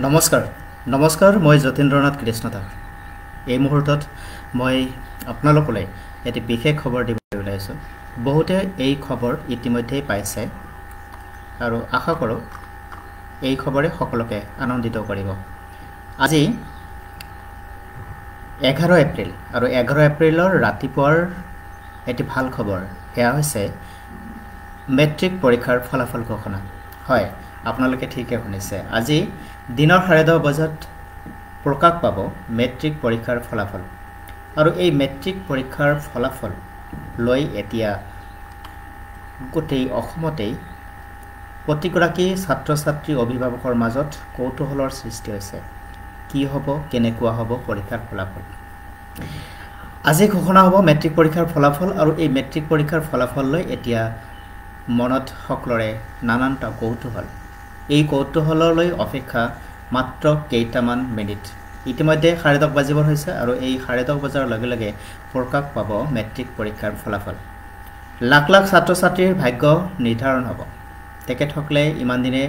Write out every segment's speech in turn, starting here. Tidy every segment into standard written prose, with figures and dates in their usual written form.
নমস্কাৰ মই যতীন্দ্ৰনাথ কৃষ্ণদাস এই মুহূৰ্তত মই আপোনালোকলৈ এটি বিশেষ খবৰ দিবলৈ ওলাইছো বহুতে এই খবৰ ইতিমধ্যে পাইছে আৰু আশা কৰোঁ এই খবৰে সকলোকে আনন্দিত কৰিব আজি 11 এপ্ৰিল আৰু 11 এপ্ৰিলৰ ৰাতিপুৱাৰ এটি ভাল খবৰ হেয়া হৈছে মেট্ৰিক পৰীক্ষাৰ ফলাফল ঘোষণা হয় আপোনালোকে ঠিকে শুনিছে আজি দিনৰ 10:30 বজাত প্ৰকাশ পাব মেট্ৰিক পৰীক্ষাৰ ফলাফল আৰু এই মেট্ৰিক পৰীক্ষাৰ ফলাফল লৈ এতিয়া গোটেই অসমতেই প্ৰতিগৰাকী ছাত্ৰ-ছাত্ৰী অভিভাৱকৰ মাজত কৌতূহলৰ সৃষ্টি হৈছে কি হ'ব কেনেকুৱা হ'ব পৰীক্ষাৰ ফলাফল আজি ঘোষণা হ'ব মেট্ৰিক পৰীক্ষাৰ ফলাফল আৰু এই মেট্ৰিক পৰীক্ষাৰ ফলাফল লৈ এতিয়া মনত সকলোৰে নানানটা কৌতূহল এই কৌতূহললৈ অপেক্ষা মাত্ৰ কেইটামান মিনিট ইতিমধ্যে 10:30 বাজিবৰ হৈছে আৰু এই 10:30 বজাৰ লগে লগে প্ৰকাশ পাব মেট্ৰিক পৰীক্ষাৰ ফলাফল লাখ লাখ ছাত্ৰ-ছাত্ৰীৰ ভাগ্য নিৰ্ধাৰণ হ'ব তেখেতসকলে ইমান দিনে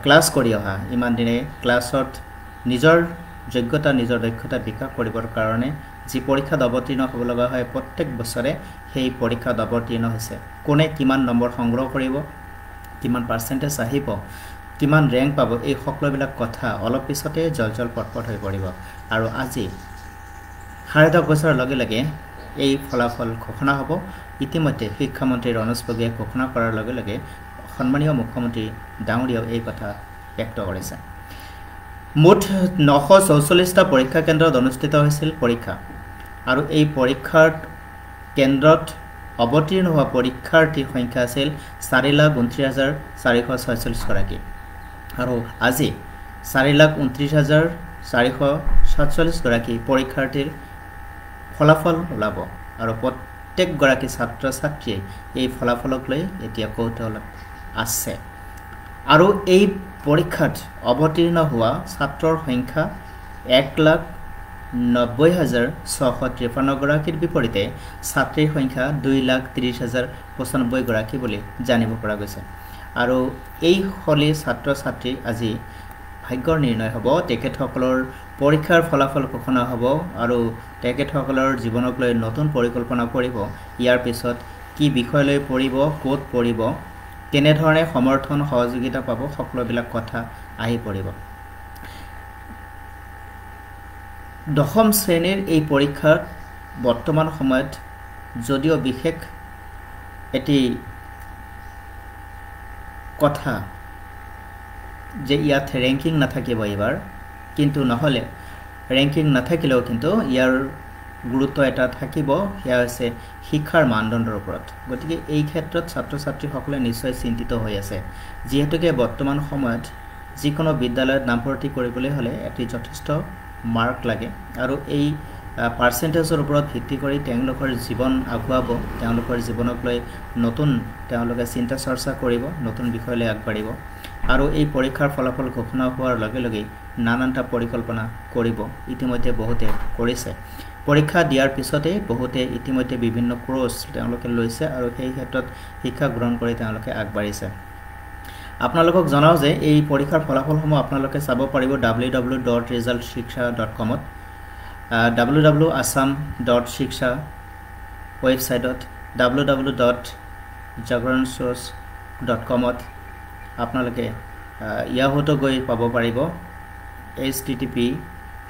ক্লাছ কৰি অহা ইমান দিনে ক্লাছত নিজৰ যোগ্যতা নিজৰ দক্ষতা বিকাশ কৰিবৰ কাৰণে যি পৰীক্ষাত অৱতীৰ্ণ হ'ব লগা হয় প্ৰত্যেক বছৰে সেই পৰীক্ষাত অৱতীৰ্ণ হৈছে কোনে কিমান নম্বৰ সংগ্ৰহ কৰিব কিমান পাৰ্চেন্টেজ আহিব কিমান ৰেংক পাব এই সকলোবিলাক কথা অলপ পিছতে জলজল পটপট হৈ পৰিব আৰু আজি 10:30 বছৰ লগে লগে এই ফলাফল ঘোষণা হ'ব ইতিমধ্যে শিক্ষামন্ত্ৰী ৰমেশ বগিয়াই ঘোষণা কৰাৰ লগে লগে সন্মানীয় মুখ্যমন্ত্ৰী ডাঙৰীয়াও এই কথা ব্যক্ত কৰিছে মুঠ 944টা পৰীক্ষা কেন্দ্ৰত অনুষ্ঠিত হৈছিল পৰীক্ষা আৰু এই পৰীক্ষাৰ কেন্দ্ৰত অৱতীৰ্ণ হোৱা পৰীক্ষাৰ্থীৰ সংখ্যা আছিল 4,29,446 গৰাকী আৰু আজি 4,29,447 গৰাকী পৰীক্ষাৰ্থীৰ ফলাফল ওলাব আৰু প্ৰত্যেক গৰাকী ছাত্ৰ-ছাত্ৰীয়ে এই ফলাফলক লৈ এতিয়া কৌতূহল আছে আৰু এই পৰীক্ষাত অৱতীৰ্ণ হোৱা ছাত্ৰৰ সংখ্যা 1,90,653 গৰাকীৰ বিপৰীতে ছাত্ৰীৰ সংখ্যা 2,30,095 গৰাকী বুলি জানিব পৰা গৈছে আৰু এই হলি ছাত্ৰ-ছাত্ৰী আজি ভাগ্যৰ নিৰ্ণয় হ'ব তেখেতসকলৰ পৰীক্ষাৰ ফলাফল ঘোষণা হ'ব আৰু তেখেতসকলৰ জীৱনক লৈ নতুন পৰিকল্পনা কৰিব ইয়াৰ পিছত কি বিষয় লৈ পঢ়িব ক'ত পঢ়িব কেনেধৰণে সমৰ্থন সহযোগিতা পাব সকলোবিলাক কথা আহি পৰিব দশম শ্ৰেণীৰ এই পৰীক্ষাত বৰ্তমান সময়ত যদিও বিশেষ এটি কথা যে ইয়াত ৰেংকিং নাথাকিব এবাৰ কিন্তু নহলে ৰেংকিং নাথাকিলেও কিন্তু ইয়াৰ গুৰুত্ব এটা থাকিব সেয়া হৈছে শিক্ষাৰ মানদণ্ডৰ ওপৰত গতিকে এই ক্ষেত্ৰত ছাত্ৰ-ছাত্ৰীসকলে নিশ্চয় চিন্তিত হৈ আছে যিহেতুকে বৰ্তমান সময়ত যিকোনো বিদ্যালয়ত নামভৰ্তি কৰিবলৈ হলে এটি যথেষ্ট মাৰ্ক লাগে আৰু এই পাৰ্চেন্টেজৰ ওপৰত ভিত্তি কৰি তেওঁলোকৰ জীৱন আগুৱাব তেওঁলোকৰ জীৱনক লৈ নতুন তেওঁলোকে চিন্তা চৰ্চা কৰিব নতুন বিষয়লৈ আগবাঢ়িব আৰু এই পৰীক্ষাৰ ফলাফল ঘোষণা হোৱাৰ লগে লগে নানানটা পৰিকল্পনা কৰিব ইতিমধ্যে বহুতে কৰিছে পৰীক্ষা দিয়াৰ পিছতে বহুতে ইতিমধ্যে বিভিন্ন কোৰ্স তেওঁলোকে লৈছে আৰু সেই ক্ষেত্ৰত শিক্ষা গ্ৰহণ কৰি তেওঁলোকে আগবাঢ়িছে আপোনালোকক জনাও যে এই পৰীক্ষাৰ ফলাফলসমূহ আপোনালোকে চাব পাৰিব www.resultshiksha.com ত www.assam.shiksha ৱেবছাইটত www.jagransource.com ত আপোনালোকে ইয়াহতো গৈ পাব পাৰিব http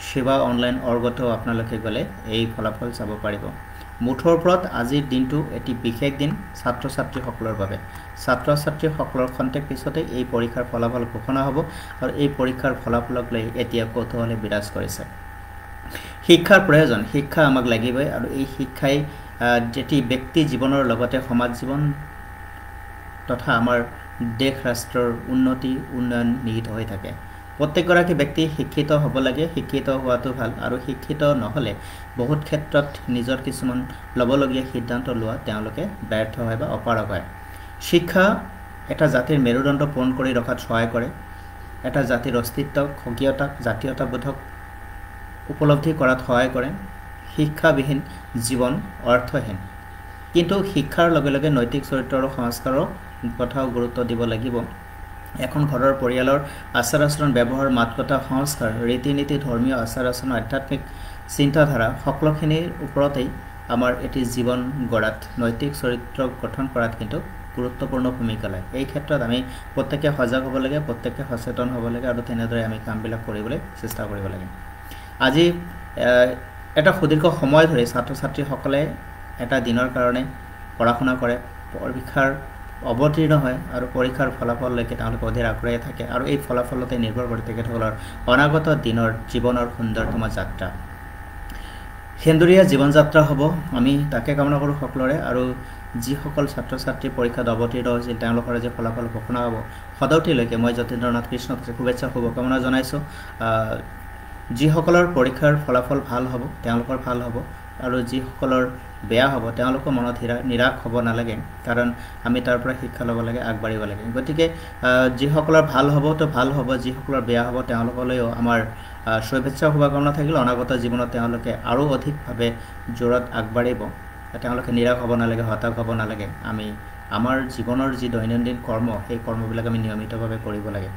সেৱা অনলাইন অৰ্গতো আপোনালোকে গলে এই ফলাফল চাব পাৰিব মুঠৰ ওপৰত আজিৰ দিনটো এটি বিশেষ দিন ছাত্ৰ-ছাত্ৰীসকলৰ বাবে ছাত্ৰ-ছাত্ৰীসকলৰ খন্তেক পিছতে এই পৰীক্ষাৰ ফলাফল ঘোষণা হ'ব আৰু এই পৰীক্ষাৰ ফলাফলক লৈ এতিয়া কৌতূহলে বিৰাজ কৰিছে শিক্ষাৰ প্ৰয়োজন শিক্ষা আমাক লাগিবই আৰু এই শিক্ষাই যেটি ব্যক্তি জীৱনৰ লগতে সমাজ জীৱন তথা আমাৰ দেশ ৰাষ্ট্ৰৰ উন্নতি উন্নয়ন নিহিত হৈ থাকে প্ৰত্যেকগৰাকী ব্যক্তি শিক্ষিত হ'ব লাগে শিক্ষিত হোৱাটো ভাল আৰু শিক্ষিত নহলে বহুত ক্ষেত্ৰত নিজৰ কিছুমান লবলগীয়া সিদ্ধান্ত লোৱা তেওঁলোকে ব্যৰ্থ হয় বা অপাৰগ হয় শিক্ষা এটা জাতিৰ মেৰুদণ্ড পূৰণ কৰি ৰখাত সহায় কৰে এটা জাতিৰ অস্তিত্বক সক্ৰিয়তাক জাতীয়তাবোধক উপলব্ধি কৰাত সহায় কৰে শিক্ষাবিহীন জীৱন অৰ্থহীন কিন্তু শিক্ষাৰ লগে লগে নৈতিক চৰিত্ৰ আৰু সংস্কাৰৰ কথাও গুৰুত্ব দিব লাগিব এখন ঘৰৰ পৰিয়ালৰ আচাৰ আচৰণ ব্যৱহাৰ মাত কথা সংস্কাৰ ৰীতি নীতি ধৰ্মীয় আচাৰ আচৰণ আধ্যাত্মিক চিন্তাধাৰা সকলোখিনিৰ ওপৰতেই আমাৰ এটি জীৱন গঢ়াত নৈতিক চৰিত্ৰ গঠন কৰাত কিন্তু গুৰুত্বপূৰ্ণ ভূমিকা লয় এই ক্ষেত্ৰত আমি প্ৰত্যেকে সজাগ হ'ব লাগে প্ৰত্যেকে সচেতন হ'ব লাগে আৰু তেনেদৰে আমি কামবিলাক কৰিবলৈ চেষ্টা কৰিব লাগে আজি এটা সুদীৰ্ঘ সময় ধৰি ছাত্ৰ ছাত্ৰীসকলে এটা দিনৰ কাৰণে পঢ়া শুনা কৰে পৰীক্ষাৰ অৱতীৰ্ণ হয় আৰু পৰীক্ষাৰ ফলাফললৈকে তেওঁলোকে অধীৰ আগ্ৰহে থাকে আৰু এই ফলাফলতে নিৰ্ভৰ কৰি তেখেতসকলৰ অনাগত দিনৰ জীৱনৰ সুন্দৰতম যাত্ৰা সেন্দুৰীয়া জীৱন যাত্ৰা হ'ব আমি তাকে কামনা কৰোঁ সকলোৰে আৰু যিসকল ছাত্ৰ ছাত্ৰী পৰীক্ষাত অৱতীৰ্ণ হৈছিল তেওঁলোকৰ যে ফলাফল ঘোষণা হ'ব সদৌতিলৈকে মই যতীন্দ্ৰনাথ কৃষ্ণক শুভেচ্ছা শুভকামনা জনাইছোঁ যিসকলৰ পৰীক্ষাৰ ফলাফল ভাল হ'ব তেওঁলোকৰ ভাল হ'ব আৰু যিসকলৰ বেয়া হ'ব তেওঁলোকৰ মনত নিৰাশ হ'ব নালাগে কাৰণ আমি তাৰ পৰা শিক্ষা ল'ব লাগে আগবাঢ়িব লাগে গতিকে যিসকলৰ ভাল হ'ব তো ভাল হ'ব যিসকলৰ বেয়া হ'ব তেওঁলোকলৈও আমাৰ শুভেচ্ছা শুভকামনা থাকিল অনাগত জীৱনত তেওঁলোকে আৰু অধিকভাৱে জোৰত আগবাঢ়িব তেওঁলোকে নিৰাশ হ'ব নালাগে হতাশ হ'ব নালাগে আমি আমাৰ জীৱনৰ যি দৈনন্দিন কৰ্ম সেই কৰ্মবিলাক আমি নিয়মিতভাৱে কৰিব লাগে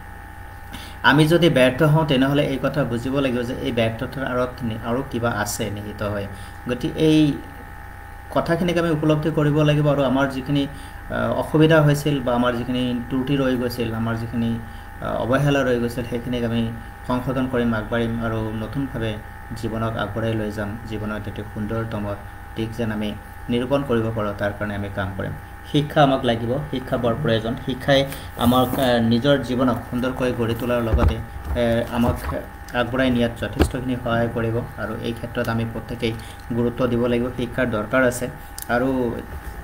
আমি যদি ব্যৰ্থ হওঁ তেনেহ'লে এই কথা বুজিব লাগিব যে এই ব্যৰ্থতাৰ আঁৰত আৰু কিবা আছে নিহিত হয় গতিকে এই কথাখিনিক আমি উপলব্ধি কৰিব লাগিব আৰু আমাৰ যিখিনি অসুবিধা হৈছিল বা আমাৰ যিখিনি ত্ৰুটি ৰৈ গৈছিল আমাৰ যিখিনি অৱহেলা ৰৈ গৈছিল সেইখিনিক আমি সংশোধন কৰিম আগবাঢ়িম আৰু নতুনভাৱে জীৱনক আগবঢ়াই লৈ যাম জীৱনত এটি সুন্দৰতম দিশ যেন আমি নিৰূপণ কৰিব পাৰোঁ তাৰ কাৰণে আমি কাম কৰিম শিক্ষা আমাক লাগিব শিক্ষা বৰ প্ৰয়োজন শিক্ষাই আমাক নিজৰ জীৱনক সুন্দৰকৈ গঢ়ি তোলাৰ লগতে আমাক আগবঢ়াই নিয়াত যথেষ্টখিনি সহায় কৰিব আৰু এই ক্ষেত্ৰত আমি প্ৰত্যেকেই গুৰুত্ব দিব লাগিব শিক্ষাৰ দৰকাৰ আছে আৰু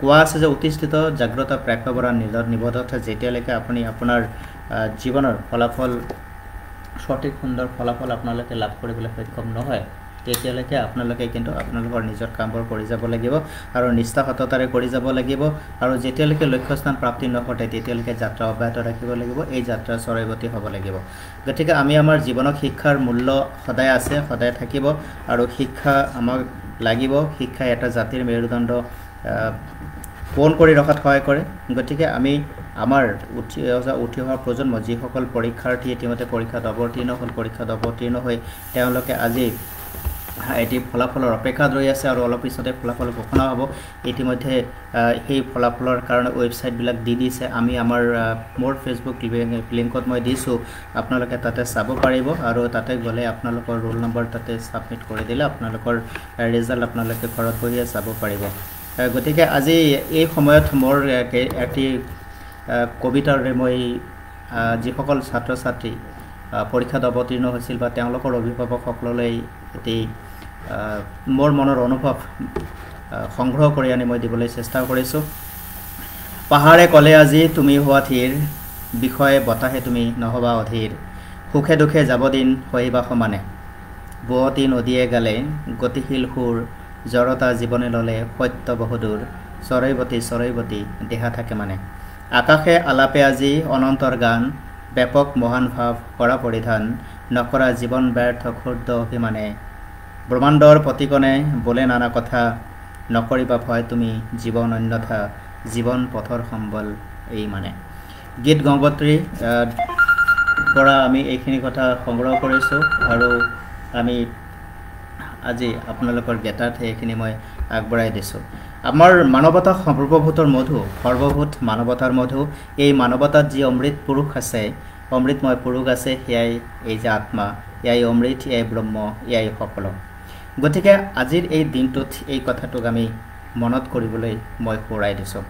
কোৱা আছে যে অতিষ্ঠিত জাগ্ৰত প্ৰাপ্যবৰা নিবদ্ধতা যেতিয়ালৈকে আপুনি আপোনাৰ জীৱনৰ ফলাফল সঠিক সুন্দৰ ফলাফল আপোনালোকে লাভ কৰিবলৈ সক্ষম নহয় তেতিয়ালৈকে আপোনালোকে কিন্তু আপোনালোকৰ নিজৰ কামবোৰ কৰি যাব লাগিব আৰু নিষ্ঠা সততাৰে কৰি যাব লাগিব আৰু যেতিয়ালৈকে লক্ষ্যস্থান প্ৰাপ্তি নঘটে তেতিয়ালৈকে যাত্ৰা অব্যাহত ৰাখিব লাগিব এই যাত্ৰা চৰৈগতি হ'ব লাগিব গতিকে আমি আমাৰ জীৱনত শিক্ষাৰ মূল্য সদায় আছে সদায় থাকিব আৰু শিক্ষা আমাক লাগিব শিক্ষাই এটা জাতিৰ মেৰুদণ্ড পোন কৰি ৰখাত সহায় কৰে গতিকে আমি আমাৰ উঠি অহা প্ৰজন্ম যিসকল পৰীক্ষাৰ্থী ইতিমধ্যে পৰীক্ষাত অৱতীৰ্ণ হৈ তেওঁলোকে আজি এটি ফলাফলৰ অপেক্ষাত ৰৈ আছে আৰু অলপ পিছতে ফলাফল ঘোষণা হ'ব ইতিমধ্যে সেই ফলাফলৰ কাৰণে ৱেবছাইটবিলাক দি দিছে আমি আমাৰ মোৰ ফেচবুক লিংকত মই দিছোঁ আপোনালোকে তাতে চাব পাৰিব আৰু তাতে গ'লে আপোনালোকৰ ৰোল নম্বৰ তাতে ছাবমিট কৰি দিলে আপোনালোকৰ ৰিজাল্ট আপোনালোকে ঘৰত বহিয়ে চাব পাৰিব গতিকে আজি এই সময়ত মোৰ এটি কবিতাৰে মই যিসকল ছাত্ৰ ছাত্ৰী পৰীক্ষাত অৱতীৰ্ণ হৈছিল বা তেওঁলোকৰ অভিভাৱকসকললৈ এটি মোৰ মনৰ অনুভৱ সংগ্ৰহ কৰি আনি মই দিবলৈ চেষ্টা কৰিছোঁ পাহাৰে ক'লে আজি তুমি হোৱা থিৰ বিষয়ে বতাহে তুমি নহবা অধীৰ সুখে দুখে যাব দিন সহিবা সমানে বুৱতী নদীয়ে গালে গতিশীল সুৰ জড়তা জীৱনে ল'লে সত্য বহুদূৰ চৰৈবতী দেহা থাকে মানে আকাশে আলাপে আজি অনন্তৰ গান ব্যাপক মহান ভাৱ কৰা পৰিধান নকৰা জীৱন ব্যৰ্থ ক্ষুদ্ৰ অভিমানে ব্ৰহ্মাণ্ডৰ প্ৰতিকণে বোলে নানা কথা নকৰিবা ভয় তুমি জীৱন অন্যথা জীৱন পথৰ সম্বল এই মানে গীত গংগোত্ৰী পৰা আমি এইখিনি কথা সংগ্ৰহ কৰিছোঁ আৰু আমি আজি আপোনালোকৰ জ্ঞাতাৰ্থে এইখিনি মই আগবঢ়াই দিছোঁ আমাৰ মানৱতা সৰ্বভূত মানৱতাৰ মধু এই মানৱতাত যি অমৃত পুৰুষ আছে অমৃতময় পুৰুষ আছে সেয়াই এই যে আত্মা এয়াই অমৃত এয়াই ব্ৰহ্ম এয়াই সকলো গতিকে আজিৰ এই দিনটোত এই কথাটোক আমি মনত কৰিবলৈ মই সোঁৱৰাই দিছোঁ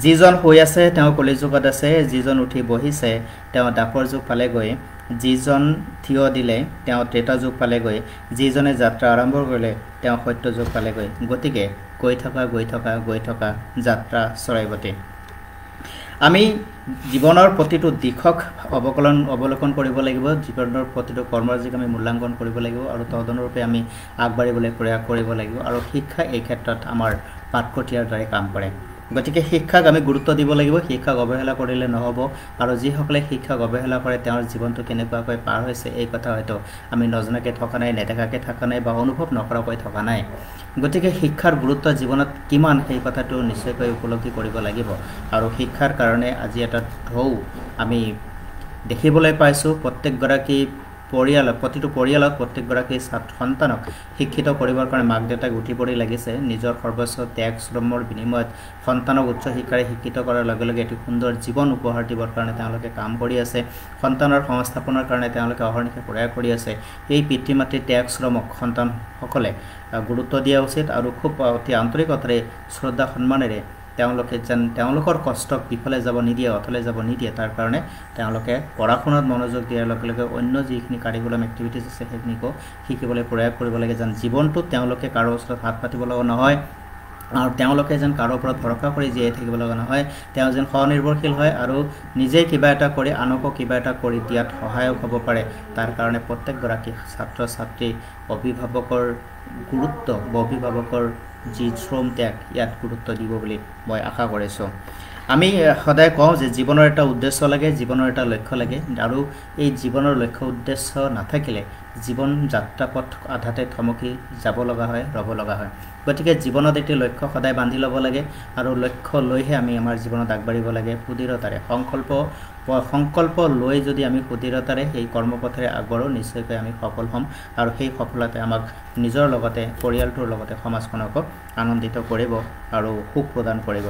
যিজন শুই আছে তেওঁ কলিযুগত আছে যিজন উঠি বহিছে তেওঁ দাপৰ যুগ পালেগৈ যিজন থিয় দিলে তেওঁ ত্ৰেতা যুগ পালেগৈ যিজনে যাত্ৰা আৰম্ভ কৰিলে তেওঁ সত্য যুগ পালেগৈ গতিকে গৈ থকা যাত্ৰা চৰৈবতী আমি জীৱনৰ প্ৰতিটো দিশক অৱলোকন কৰিব লাগিব জীৱনৰ প্ৰতিটো কৰ্মৰাজিক আমি মূল্যাংকন কৰিব লাগিব আৰু তদনুৰূপে আমি আগবাঢ়িবলৈ প্ৰয়াস কৰিব লাগিব আৰু শিক্ষা এই ক্ষেত্ৰত আমাৰ পাঠকটীয়াৰ দৰে কাম কৰে গতিকে শিক্ষাক আমি গুৰুত্ব দিব লাগিব শিক্ষাক অৱহেলা কৰিলে নহ'ব আৰু যিসকলে শিক্ষাক অৱহেলা কৰে তেওঁৰ জীৱনটো কেনেকুৱাকৈ পাৰ হৈছে এই কথা হয়তো আমি নজনাকৈ থকা নাই নেদেখাকৈ থকা নাই বা অনুভৱ নকৰাকৈ থকা নাই গতিকে শিক্ষাৰ গুৰুত্ব জীৱনত কিমান সেই কথাটো নিশ্চয়কৈ উপলব্ধি কৰিব লাগিব আৰু শিক্ষাৰ কাৰণে আজি এটা ঢৌ আমি দেখিবলৈ পাইছোঁ প্ৰত্যেকগৰাকী পৰিয়ালত প্ৰতিটো পৰিয়ালত প্ৰত্যেকগৰাকী সন্তানক শিক্ষিত কৰিবৰ কাৰণে মাক দেউতাক উঠি পৰি লাগিছে নিজৰ সৰ্বোচ্চ ত্যাগ শ্ৰমৰ বিনিময়ত সন্তানক উচ্চ শিক্ষাৰে শিক্ষিত কৰাৰ লগে লগে এটি সুন্দৰ জীৱন উপহাৰ দিবৰ কাৰণে তেওঁলোকে কাম কৰি আছে সন্তানৰ সংস্থাপনৰ কাৰণে তেওঁলোকে অহৰ্নিশে প্ৰয়াস কৰি আছে এই পিতৃ মাতৃৰ ত্যাগ শ্ৰমক সন্তানসকলে গুৰুত্ব দিয়া উচিত আৰু খুব অতি আন্তৰিকতাৰে শ্ৰদ্ধা সন্মানেৰে তেওঁলোকে যেন তেওঁলোকৰ কষ্টক বিফলে যাব নিদিয়ে অথলে যাব নিদিয়ে তাৰ কাৰণে তেওঁলোকে পঢ়া শুনাত মনোযোগ দিয়াৰ লগে লগে অন্য যিখিনি কাৰিকুলাম এক্টিভিটিজ আছে সেইখিনিকো শিকিবলৈ প্ৰয়াস কৰিব লাগে যেন জীৱনটোত তেওঁলোকে কাৰো ওচৰত হাত পাতিব লগা নহয় আৰু তেওঁলোকে যেন কাৰো ওপৰত ভৰসা কৰি জীয়াই থাকিব লগা নহয় তেওঁ যেন স্বনিৰ্ভৰশীল হয় আৰু নিজে কিবা এটা কৰি আনকো কিবা এটা কৰি দিয়াত সহায়ক হ'ব পাৰে তাৰ কাৰণে প্ৰত্যেকগৰাকী ছাত্ৰ ছাত্ৰী অভিভাৱকৰ গুৰুত্ব বা অভিভাৱকৰ যি শ্ৰম ত্যাগ ইয়াত গুৰুত্ব দিব বুলি মই আশা কৰিছোঁ আমি সদায় কওঁ যে জীৱনৰ এটা উদ্দেশ্য লাগে জীৱনৰ এটা লক্ষ্য লাগে আৰু এই জীৱনৰ লক্ষ্য উদ্দেশ্য নাথাকিলে জীৱন যাত্ৰাপথ আধাতে থমকি যাব লগা হয় ৰ'ব লগা হয় গতিকে জীৱনত এটি লক্ষ্য সদায় বান্ধি ল'ব লাগে আৰু লক্ষ্য লৈহে আমি আমাৰ জীৱনত আগবাঢ়িব লাগে সুদৃঢ়তাৰে সংকল্প লৈ যদি আমি সুদৃঢ়তাৰে সেই কৰ্মপথেৰে আগবাঢ়ো নিশ্চয়কৈ আমি সফল হ'ম আৰু সেই সফলতাই আমাক নিজৰ লগতে পৰিয়ালটোৰ লগতে সমাজখনকো আনন্দিত কৰিব আৰু সুখ প্ৰদান কৰিব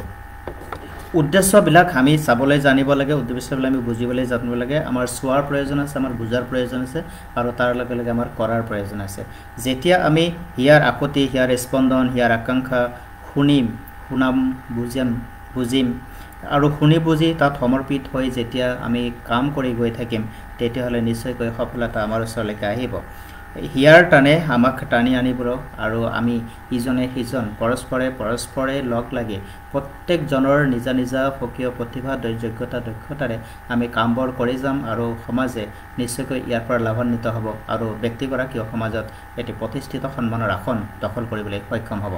উদ্দেশ্যবিলাক আমি চাবলৈ জানিব লাগে উদ্দেশ্যবিলাক আমি বুজিবলৈ জানিব লাগে আমাৰ চোৱাৰ প্ৰয়োজন আছে আমাৰ বুজাৰ প্ৰয়োজন আছে আৰু তাৰ লগে লগে আমাৰ কৰাৰ প্ৰয়োজন আছে যেতিয়া আমি হিয়াৰ আপত্তি হিয়াৰ স্পন্দন হিয়াৰ আকাংক্ষা শুনাম বুজিম আৰু শুনি বুজি তাত সমৰ্পিত হৈ যেতিয়া আমি কাম কৰি গৈ থাকিম তেতিয়াহ'লে নিশ্চয়কৈ সফলতা আমাৰ ওচৰলৈকে আহিব হিয়াৰ টানে আমাক টানি আনিব আৰু আমি ইজনে সিজন পৰস্পৰে লগ লাগি প্ৰত্যেকজনৰ নিজা নিজা স্বকীয় প্ৰতিভা যোগ্যতা দক্ষতাৰে আমি কামবোৰ কৰি যাম আৰু সমাজে নিশ্চয়কৈ ইয়াৰ পৰা লাভান্বিত হ'ব আৰু ব্যক্তিগৰাকীও সমাজত এটি প্ৰতিষ্ঠিত সন্মানৰ আসন দখল কৰিবলৈ সক্ষম হ'ব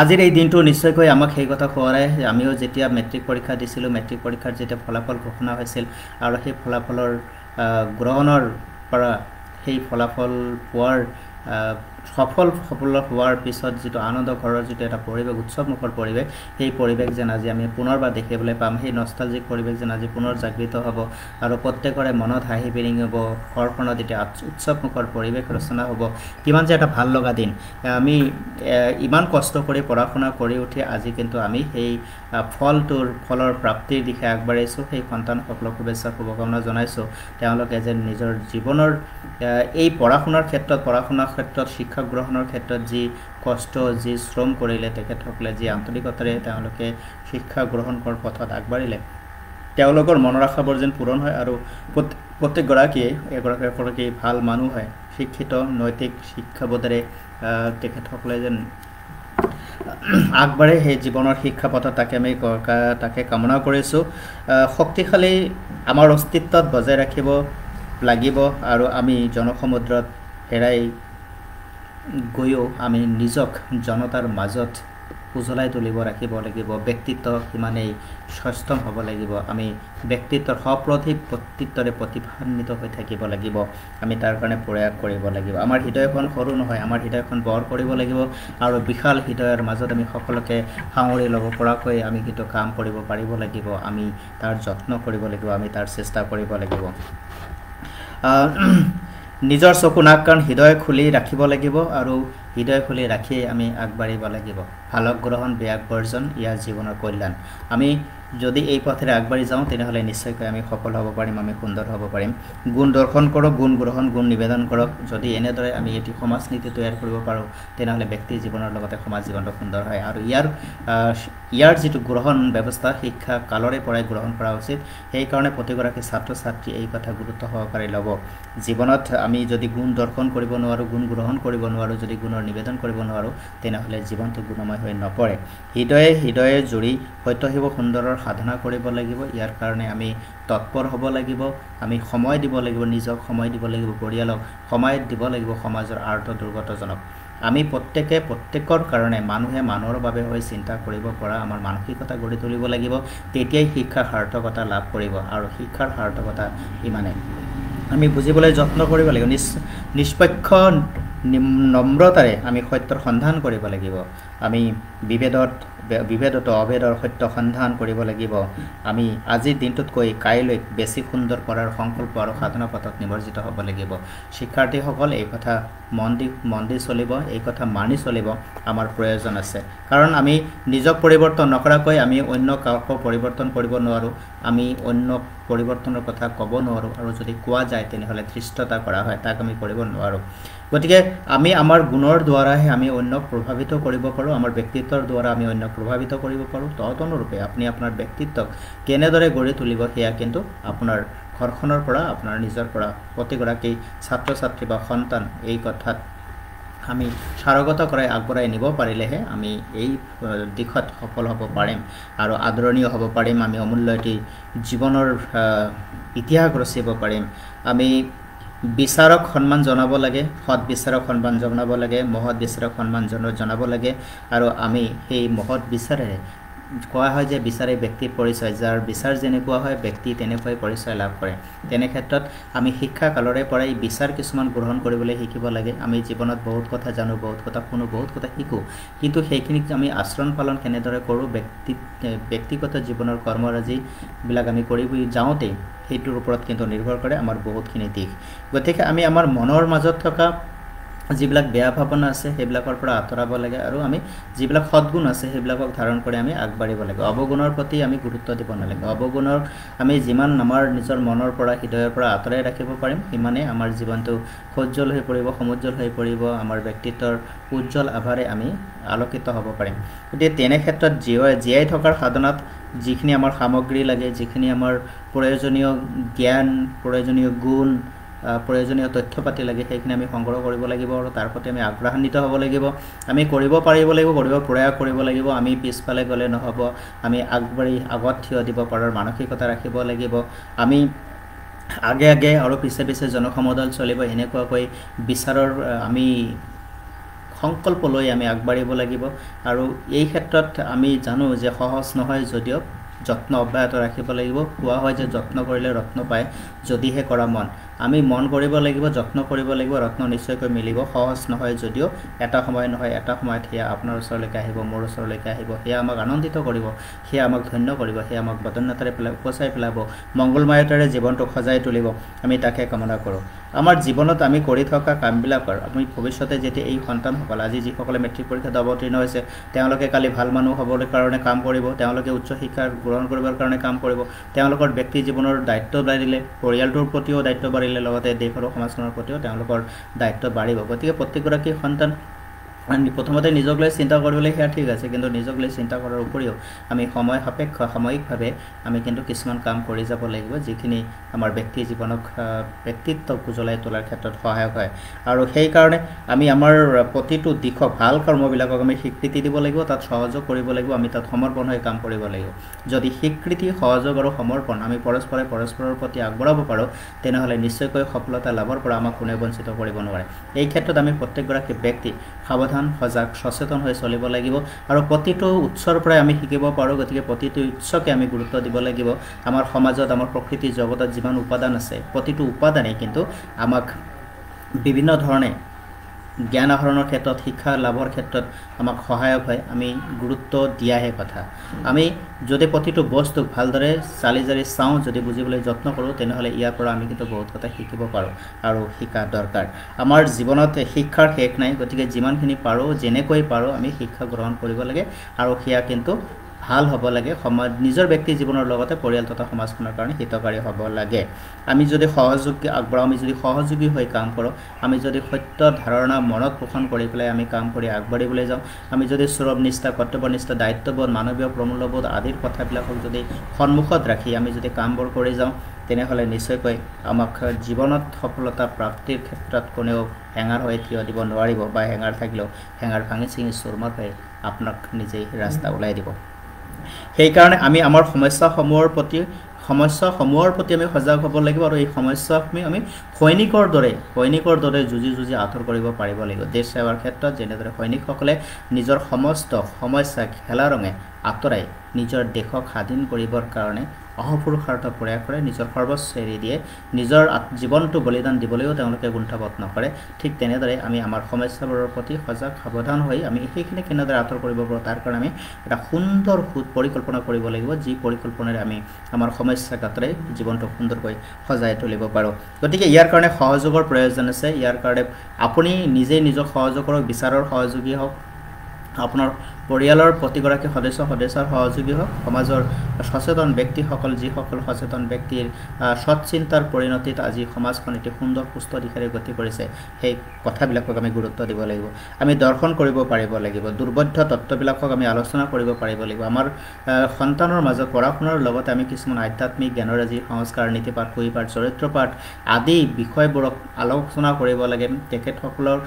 আজিৰ এই দিনটো নিশ্চয়কৈ আমাক সেই কথা সোঁৱৰাই আমিও যেতিয়া মেট্ৰিক পৰীক্ষা দিছিলোঁ মেট্ৰিক পৰীক্ষাৰ যেতিয়া ফলাফল ঘোষণা হৈছিল আৰু সেই ফলাফলৰ গ্ৰহণৰ পৰা সেই ফলাফল পোৱাৰ সফল হোৱাৰ পিছত যিটো আনন্দ ঘৰৰ যিটো এটা পৰিৱেশ উৎসৱমুখৰ পৰিৱেশ সেই পৰিৱেশ যেন আজি আমি পুনৰবাৰ দেখিবলৈ পাম সেই নষ্টালজিক পৰিৱেশ যেন আজি পুনৰ জাগৃত হ'ব আৰু প্ৰত্যেকৰে মনত হাঁহি বিৰিঙিব ঘৰখনত এতিয়া উৎসৱমুখৰ পৰিৱেশ ৰচনা হ'ব কিমান যে এটা ভাল লগা দিন আমি ইমান কষ্ট কৰি পঢ়া শুনা কৰি উঠি আজি কিন্তু আমি সেই ফলৰ প্ৰাপ্তিৰ দিশে আগবাঢ়িছোঁ সেই সন্তানসকলক শুভকামনা জনাইছোঁ তেওঁলোকে যেন নিজৰ জীৱনৰ এই পঢ়া শুনাৰ ক্ষেত্ৰত শিক্ষা গ্ৰহণৰ ক্ষেত্ৰত যি কষ্ট যি শ্ৰম কৰিলে তেখেতসকলে যি আন্তৰিকতাৰে তেওঁলোকে শিক্ষা গ্ৰহণ কৰাৰ পথত আগবাঢ়িলে তেওঁলোকৰ মনৰ আশাবোৰ যেন পূৰণ হয় আৰু প্ৰত্যেকগৰাকীয়ে এগৰাকী ভাল মানুহ হয় শিক্ষিত নৈতিক শিক্ষাবোধেৰে তেখেতসকলে যেন আগবাঢ়ে সেই জীৱনৰ শিক্ষা পথত তাকে কামনা কৰিছোঁ শক্তিশালী আমাৰ অস্তিত্বত বজাই ৰাখিব লাগিব আৰু আমি জনসমুদ্ৰত হেৰাই গৈও আমি নিজক জনতাৰ মাজত উজ্বলাই তুলিব ৰাখিব লাগিব ব্যক্তিত্ব সিমানেই সষ্টম হ'ব লাগিব আমি ব্যক্তিত্বৰ সপ্ৰতিত্বৰে প্ৰতিভান্বিত হৈ থাকিব লাগিব আমি তাৰ কাৰণে প্ৰয়াস কৰিব লাগিব আমাৰ হৃদয়খন সৰু নহয় আমাৰ হৃদয়খন বৰ কৰিব লাগিব আৰু বিশাল হৃদয়ৰ মাজত আমি সকলোকে সাঙুৰি ল'ব পৰাকৈ আমি কিন্তু কাম কৰিব পাৰিব লাগিব আমি তাৰ যত্ন কৰিব লাগিব আমি তাৰ চেষ্টা কৰিব লাগিব নিজৰ চকু নাক কাণ হৃদয় খুলি ৰাখিব লাগিব আৰু হৃদয় খুলি ৰাখি আমি আগবাঢ়িব লাগিব ভালক গ্ৰহণ বেয়াক বৰ্জন ইয়াৰ জীৱনৰ কল্যাণ আমি যদি এই পথেৰে আগবাঢ়ি যাওঁ তেনেহ'লে নিশ্চয়কৈ আমি সফল হ'ব পাৰিম আমি সুন্দৰ হ'ব পাৰিম গুণ দৰ্শন কৰক গুণ গ্ৰহণ গুণ নিবেদন কৰক যদি এনেদৰে আমি এটি সমাজ নীতি তৈয়াৰ কৰিব পাৰোঁ তেনেহ'লে ব্যক্তিৰ জীৱনৰ লগতে সমাজ জীৱনটো সুন্দৰ হয় আৰু ইয়াৰ যিটো গ্ৰহণ ব্যৱস্থা শিক্ষা কালৰে পৰাই গ্ৰহণ কৰা উচিত সেইকাৰণে প্ৰতিগৰাকী ছাত্ৰ ছাত্ৰী এই কথা গুৰুত্ব সহকাৰে ল'ব জীৱনত আমি যদি গুণ দৰ্শন কৰিব নোৱাৰোঁ গুণ গ্ৰহণ কৰিব নোৱাৰোঁ যদি গুণৰ নিবেদন কৰিব নোৱাৰোঁ তেনেহ'লে জীৱনটো গুণময় হৈ নপৰে হৃদয়ে জুৰি সত্যশিৱ সুন্দৰৰ সাধনা কৰিব লাগিব ইয়াৰ কাৰণে আমি তৎপৰ হ'ব লাগিব আমি সময় দিব লাগিব নিজক সময় দিব লাগিব পৰিয়ালক সময় দিব লাগিব সমাজৰ আৰ্ত দুৰ্গতজনক আমি প্ৰত্যেকৰ কাৰণে মানুহে মানুহৰ বাবে হৈ চিন্তা কৰিব পৰা আমাৰ মানসিকতা গঢ়ি তুলিব লাগিব তেতিয়াই শিক্ষাৰ সাৰ্থকতা লাভ কৰিব আৰু শিক্ষাৰ সাৰ্থকতা ইমানে আমি বুজিবলৈ যত্ন কৰিব লাগিব নিষ্পক্ষ নম্ৰতাৰে আমি সত্যৰ সন্ধান কৰিব লাগিব আমি বিভেদত বিভেদত অভেদৰ সত্য সন্ধান কৰিব লাগিব আমি আজিৰ দিনটোতকৈ কাইলৈ বেছি সুন্দৰ কৰাৰ সংকল্প আৰু সাধনা পথত নিৱৰ্জিত হ'ব লাগিব শিক্ষাৰ্থীসকল এই কথা মন দি চলিব এই কথা মানি চলিব আমাৰ প্ৰয়োজন আছে কাৰণ আমি নিজক পৰিৱৰ্তন নকৰাকৈ আমি অন্য কাকো পৰিৱৰ্তন কৰিব নোৱাৰো আমি অন্য পৰিৱৰ্তনৰ কথা ক'ব নোৱাৰো আৰু যদি কোৱা যায় তেনেহলে ধৃষ্টতা কৰা হয় তাক আমি কৰিব নোৱাৰো গতিকে আমি আমাৰ গুণৰ দ্বাৰাহে আমি অন্যক প্ৰভাৱিত কৰিব পাৰো আমাৰ ব্যক্তিত্বৰ দ্বাৰা আমি অন্যক প্ৰভাৱিত কৰিব পাৰো তদনুৰূপে আপুনি আপোনাৰ ব্যক্তিত্বক কেনেদৰে গঢ়ি তুলিব সেয়া কিন্তু আপোনাৰ ঘৰখনৰ পৰা আপোনাৰ নিজৰ পৰা প্ৰতিগৰাকী ছাত্ৰ ছাত্ৰী বা সন্তান এই কথাত আমি স্বাগত কৰাই আগবঢ়াই নিব পাৰিলেহে আমি এই দিশত সফল হ'ব পাৰিম আৰু আদৰণীয় হ'ব পাৰিম আমি অমূল্য এটি জীৱনৰ ইতিহাস ৰচিব পাৰিম আমি বিচাৰক সন্মান জনাব লাগে সৎ বিচাৰক সন্মান জনাব লাগে মহৎ বিচাৰক সন্মান জনাব লাগে আৰু আমি সেই মহৎ বিচাৰেৰে কোৱা হয় যে বিচাৰে ব্যক্তিৰ পৰিচয় যাৰ বিচাৰ যেনেকুৱা হয় ব্যক্তি তেনেকৈ পৰিচয় লাভ কৰে তেনে ক্ষেত্ৰত আমি শিক্ষা কালৰে পৰাই বিচাৰ কিছুমান গ্ৰহণ কৰিবলৈ শিকিব লাগে আমি জীৱনত বহুত কথা জানো বহুত কথা শুনো বহুত কথা শিকো কিন্তু সেইখিনিক আমি আচৰণ পালন কেনেদৰে কৰোঁ ব্যক্তিগত জীৱনৰ কৰ্মৰাজি বিলাক আমি কৰিব যাওঁতে সেইটোৰ ওপৰত কিন্তু নিৰ্ভৰ কৰে আমাৰ বহুতখিনি দিশ গতিকে আমি আমাৰ মনৰ মাজত থকা যিবিলাক বেয়া ভাৱনা আছে সেইবিলাকৰ পৰা আঁতৰাব লাগে আৰু আমি যিবিলাক সৎগুণ আছে সেইবিলাকক ধাৰণ কৰি আমি আগবাঢ়িব লাগে অৱগুণৰ প্ৰতি আমি গুৰুত্ব দিব নালাগে অৱগুণৰ আমি যিমান আমাৰ নিজৰ মনৰ পৰা হৃদয়ৰ পৰা আঁতৰাই ৰাখিব পাৰিম সিমানে আমাৰ জীৱনটো সজ্জল হৈ পৰিব সমুজ্জল হৈ পৰিব আমাৰ ব্যক্তিত্বৰ উজ্জ্বল আভাৰে আমি আলোকিত হ'ব পাৰিম গতিকে তেনে ক্ষেত্ৰত জীয়াই থকাৰ সাধনাত যিখিনি আমাৰ সামগ্ৰী লাগে যিখিনি আমাৰ প্ৰয়োজনীয় জ্ঞান প্ৰয়োজনীয় গুণ প্ৰয়োজনীয় তথ্য পাতি লাগে সেইখিনি আমি সংগ্ৰহ কৰিব লাগিব আৰু তাৰ প্ৰতি আমি আগ্ৰহান্বিত হ'ব লাগিব আমি কৰিব পাৰিব লাগিব কৰিব প্ৰয়াস কৰিব লাগিব আমি পিছফালে গ'লে নহ'ব আমি আগবাঢ়ি আগত থিয় দিব পৰাৰ মানসিকতা ৰাখিব লাগিব আমি আগে আগে আৰু পিছে পিছে জনসমদল চলিব এনেকুৱাকৈ বিচাৰৰ আমি সংকল্প লৈ আমি আগবাঢ়িব লাগিব আৰু এই ক্ষেত্ৰত আমি জানো যে সহজ নহয় যদিও যত্ন অব্যাহত ৰাখিব লাগিব কোৱা হয় যে যত্ন কৰিলে ৰত্ন পায় যদিহে কৰা মন আমি মন কৰিব লাগিব যত্ন কৰিব লাগিব ৰত্ন নিশ্চয়কৈ মিলিব সহজ নহয় যদিও এটা সময় নহয় এটা সময়ত সেয়া আপোনাৰ ওচৰলৈকে আহিব মোৰ ওচৰলৈকে আহিব সেয়া আমাক আনন্দিত কৰিব সেয়া আমাক ধন্য কৰিব সেয়া আমাক বদন্যতাৰে উপচাই পেলাব মংগলময়তাৰে জীৱনটো সজাই তুলিব আমি তাকে কামনা কৰোঁ আমাৰ জীৱনত আমি কৰি থকা কামবিলাকৰ আমি ভৱিষ্যতে যেতিয়া এই সন্তানসকল আজি যিসকলে মেট্ৰিক পৰীক্ষাত অৱতীৰ্ণ হৈছে তেওঁলোকে কালি ভাল মানুহ হ'বৰ কাৰণে কাম কৰিব তেওঁলোকে উচ্চ শিক্ষা গ্ৰহণ কৰিবৰ কাৰণে কাম কৰিব তেওঁলোকৰ ব্যক্তি জীৱনৰ দায়িত্ব বাঢ়িলে পৰিয়ালটোৰ প্ৰতিও দায়িত্ব বাঢ়িলে লগতে দেশ আৰু সমাজখনৰ প্ৰতিও তেওঁলোকৰ দায়িত্ব বাঢ়িব গতিকে প্ৰত্যেকগৰাকী সন্তান প্ৰথমতে নিজক লৈ চিন্তা কৰিবলৈ সেয়া ঠিক আছে কিন্তু নিজক লৈ চিন্তা কৰাৰ উপৰিও আমি সময় সাপেক্ষ সাময়িকভাৱে আমি কিন্তু কিছুমান কাম কৰি যাব লাগিব যিখিনি আমাৰ ব্যক্তি জীৱনক ব্যক্তিত্বক উজ্বলাই তোলাৰ ক্ষেত্ৰত সহায়ক হয় আৰু সেইকাৰণে আমি আমাৰ প্ৰতিটো দিশক ভাল কৰ্মবিলাকক আমি স্বীকৃতি দিব লাগিব তাত সহযোগ কৰিব লাগিব আমি তাত সমৰ্পণ হৈ কাম কৰিব লাগিব যদি স্বীকৃতি সহযোগ আৰু সমৰ্পণ আমি পৰস্পৰৰ প্ৰতি আগবঢ়াব পাৰোঁ তেনেহ'লে নিশ্চয়কৈ সফলতা লাভৰ পৰা আমাক কোনেও বঞ্চিত কৰিব নোৱাৰে এই ক্ষেত্ৰত আমি প্ৰত্যেকগৰাকী ব্যক্তি সাৱধান সজাগ সচেতন হৈ চলিব লাগিব আৰু প্ৰতিটো উৎসৰ পৰাই আমি শিকিব পাৰোঁ গতিকে প্ৰতিটো উৎসকে আমি গুৰুত্ব দিব লাগিব আমাৰ সমাজত আমাৰ প্ৰকৃতি জগতত যিমান উপাদান আছে প্ৰতিটো উপাদানেই কিন্তু আমাক বিভিন্ন ধৰণে জ্ঞান আহৰণৰ ক্ষেত্ৰত শিক্ষা লাভৰ ক্ষেত্ৰত আমাক সহায়ক হয় আমি গুৰুত্ব দিয়াহে কথা আমি যদি প্ৰতিটো বস্তুক ভালদৰে চালি জাৰি চাওঁ যদি বুজিবলৈ যত্ন কৰোঁ তেনেহ'লে ইয়াৰ পৰা আমি কিন্তু বহুত কথা শিকিব পাৰোঁ আৰু শিকা দৰকাৰ আমাৰ জীৱনত শিক্ষাৰ শেষ নাই গতিকে যিমানখিনি পাৰোঁ যেনেকৈ পাৰোঁ আমি শিক্ষা গ্ৰহণ কৰিব লাগে আৰু সেয়া কিন্তু ভাল হ'ব লাগে সমাজ নিজৰ ব্যক্তি জীৱনৰ লগতে পৰিয়াল তথা সমাজখনৰ কাৰণে হিতকাৰী হ'ব লাগে আমি যদি সহযোগী আগবঢ়াওঁ আমি যদি সহযোগী হৈ কাম কৰোঁ আমি যদি সত্য ধাৰণা মনত পোষণ কৰি পেলাই আমি কাম কৰি আগবাঢ়িবলৈ যাওঁ আমি যদি সৌৰভনিষ্ঠা কৰ্তব্যনিষ্ঠা দায়িত্ববোধ মানৱীয় প্ৰমূল্যবোধ আদিৰ কথাবিলাকক যদি সন্মুখত ৰাখি আমি যদি কামবোৰ কৰি যাওঁ তেনেহ'লে নিশ্চয়কৈ আমাক জীৱনত সফলতা প্ৰাপ্তিৰ ক্ষেত্ৰত কোনেও হেঙাৰ হৈ থিয় দিব নোৱাৰিব বা হেঙাৰ থাকিলেও হেঙাৰ ভাঙি চিঙি চুৰমাৰ হৈ আপোনাক নিজেই ৰাস্তা ওলাই দিব সেইকাৰণে আমি আমাৰ সমস্যাসমূহৰ প্ৰতি আমি সজাগ হ'ব লাগিব আৰু এই সমস্যাসমূহ আমি সৈনিকৰ দৰে যুঁজি আঁতৰ কৰিব পাৰিব লাগিব দেশ সেৱাৰ ক্ষেত্ৰত যেনেদৰে সৈনিকসকলে নিজৰ সমস্ত সমস্যা খেলা ৰঙে আঁতৰাই নিজৰ দেশক স্বাধীন কৰিবৰ কাৰণে অহপুৰুষাৰ্থ প্ৰয়াস কৰে, নিজৰ সৰ্বস্ব এৰি দিয়ে, নিজৰ জীৱনটো বলিদান দিবলৈও তেওঁলোকে কুণ্ঠাবোধ নকৰে। ঠিক তেনেদৰে আমি আমাৰ সমস্যাবোৰৰ প্ৰতি সজাগ সাৱধান হৈ আমি সেইখিনি কেনেদৰে আঁতৰ কৰিব পাৰোঁ তাৰ কাৰণে আমি এটা সুন্দৰ পৰিকল্পনা কৰিব লাগিব, যি পৰিকল্পনাৰে আমি আমাৰ সমস্যাক আঁতৰাই জীৱনটো সুন্দৰকৈ সজাই তুলিব পাৰোঁ। গতিকে ইয়াৰ কাৰণে সহযোগৰ প্ৰয়োজন আছে। ইয়াৰ কাৰণে আপুনি নিজেই নিজক সহযোগ কৰক, বিচাৰৰ সহযোগী হওক, আপোনাৰ পৰিয়ালৰ প্ৰতিগৰাকী সদস্যৰ সহযোগী হওক, সমাজৰ সচেতন ব্যক্তিসকল, যিসকল সচেতন ব্যক্তিৰ সৎ চিন্তাৰ পৰিণতিত আজি সমাজখন এটি সুন্দৰ সুস্থ দিশেৰে গতি কৰিছে, সেই কথাবিলাকক আমি গুৰুত্ব দিব লাগিব। আমি দৰ্শন কৰিব পাৰিব লাগিব, দুৰ্বোধ্য তত্ত্ববিলাকক আমি আলোচনা কৰিব পাৰিব লাগিব। আমাৰ সন্তানৰ মাজত পঢ়া শুনাৰ লগতে আমি কিছুমান আধ্যাত্মিক জ্ঞানৰাজি, সংস্কাৰ, নীতিপাঠ, কুইপাঠ, চৰিত্ৰপাঠ আদি বিষয়বোৰক আলোচনা কৰিব লাগে। তেখেতসকলৰ